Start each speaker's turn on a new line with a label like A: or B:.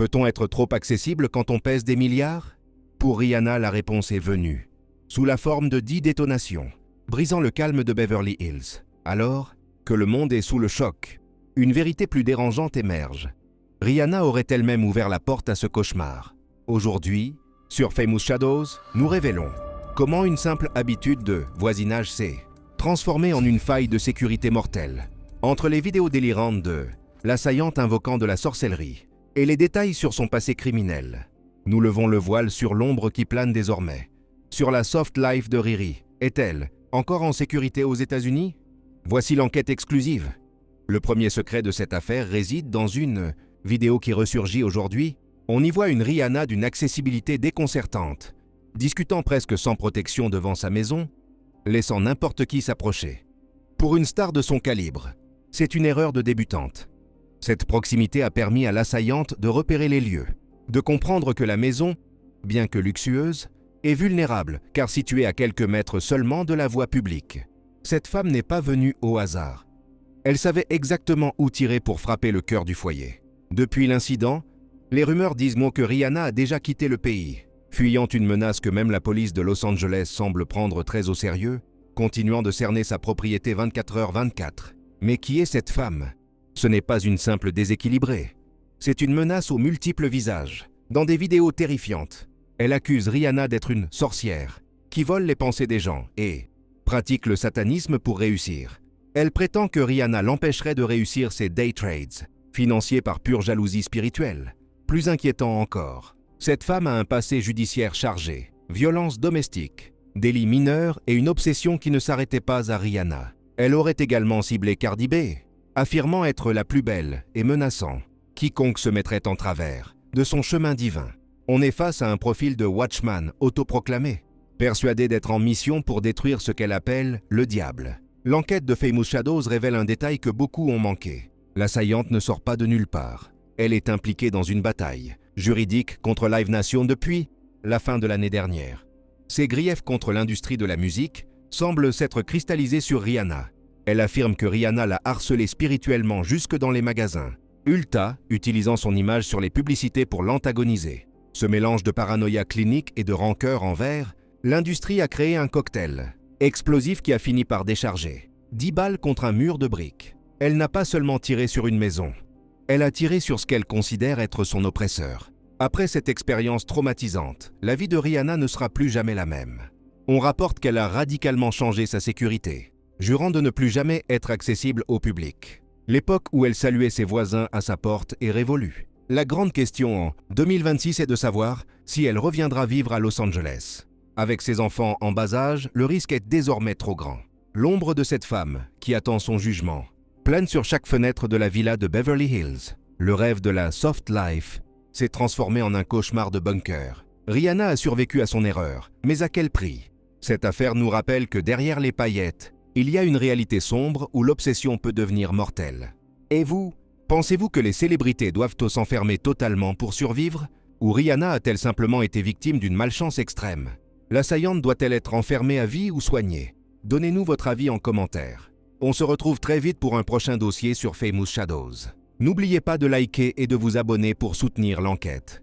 A: Peut-on être trop accessible quand on pèse des milliards? Pour Rihanna, la réponse est venue, sous la forme de 10 détonations, brisant le calme de Beverly Hills. Alors que le monde est sous le choc, une vérité plus dérangeante émerge. Rihanna aurait elle-même ouvert la porte à ce cauchemar. Aujourd'hui, sur Famous Shadows, nous révélons comment une simple habitude de voisinage s'est transformée en une faille de sécurité mortelle. Entre les vidéos délirantes de l'assaillante invoquant de la sorcellerie et les détails sur son passé criminel, nous levons le voile sur l'ombre qui plane désormais. Sur la soft life de Riri, est-elle encore en sécurité aux États-Unis? Voici l'enquête exclusive. Le premier secret de cette affaire réside dans une vidéo qui ressurgit aujourd'hui. On y voit une Rihanna d'une accessibilité déconcertante, discutant presque sans protection devant sa maison, laissant n'importe qui s'approcher. Pour une star de son calibre, c'est une erreur de débutante. Cette proximité a permis à l'assaillante de repérer les lieux, de comprendre que la maison, bien que luxueuse, est vulnérable car située à quelques mètres seulement de la voie publique. Cette femme n'est pas venue au hasard. Elle savait exactement où tirer pour frapper le cœur du foyer. Depuis l'incident, les rumeurs disent que Rihanna a déjà quitté le pays, fuyant une menace que même la police de Los Angeles semble prendre très au sérieux, continuant de cerner sa propriété 24h24. Mais qui est cette femme? Ce n'est pas une simple déséquilibrée. C'est une menace aux multiples visages. Dans des vidéos terrifiantes, elle accuse Rihanna d'être une sorcière, qui vole les pensées des gens et pratique le satanisme pour réussir. Elle prétend que Rihanna l'empêcherait de réussir ses day trades, financiers par pure jalousie spirituelle. Plus inquiétant encore, cette femme a un passé judiciaire chargé, violence domestique, délits mineurs et une obsession qui ne s'arrêtait pas à Rihanna. Elle aurait également ciblé Cardi B, affirmant être la plus belle et menaçant quiconque se mettrait en travers de son chemin divin. On est face à un profil de Watchman autoproclamé, persuadé d'être en mission pour détruire ce qu'elle appelle le diable. L'enquête de Famous Shadows révèle un détail que beaucoup ont manqué. L'assaillante ne sort pas de nulle part. Elle est impliquée dans une bataille juridique contre Live Nation depuis la fin de l'année dernière. Ses griefs contre l'industrie de la musique semblent s'être cristallisés sur Rihanna. Elle affirme que Rihanna l'a harcelée spirituellement jusque dans les magasins, Ulta utilisant son image sur les publicités pour l'antagoniser. Ce mélange de paranoïa clinique et de rancœur envers l'industrie a créé un cocktail explosif qui a fini par décharger 10 balles contre un mur de briques. Elle n'a pas seulement tiré sur une maison, elle a tiré sur ce qu'elle considère être son oppresseur. Après cette expérience traumatisante, la vie de Rihanna ne sera plus jamais la même. On rapporte qu'elle a radicalement changé sa sécurité, jurant de ne plus jamais être accessible au public. L'époque où elle saluait ses voisins à sa porte est révolue. La grande question en 2026 est de savoir si elle reviendra vivre à Los Angeles. Avec ses enfants en bas âge, le risque est désormais trop grand. L'ombre de cette femme, qui attend son jugement, plane sur chaque fenêtre de la villa de Beverly Hills. Le rêve de la soft life s'est transformé en un cauchemar de bunker. Rihanna a survécu à son erreur, mais à quel prix? Cette affaire nous rappelle que derrière les paillettes, il y a une réalité sombre où l'obsession peut devenir mortelle. Et vous, pensez-vous que les célébrités doivent s'enfermer totalement pour survivre? Ou Rihanna a-t-elle simplement été victime d'une malchance extrême? L'assaillante doit-elle être enfermée à vie ou soignée? Donnez-nous votre avis en commentaire. On se retrouve très vite pour un prochain dossier sur Famous Shadows. N'oubliez pas de liker et de vous abonner pour soutenir l'enquête.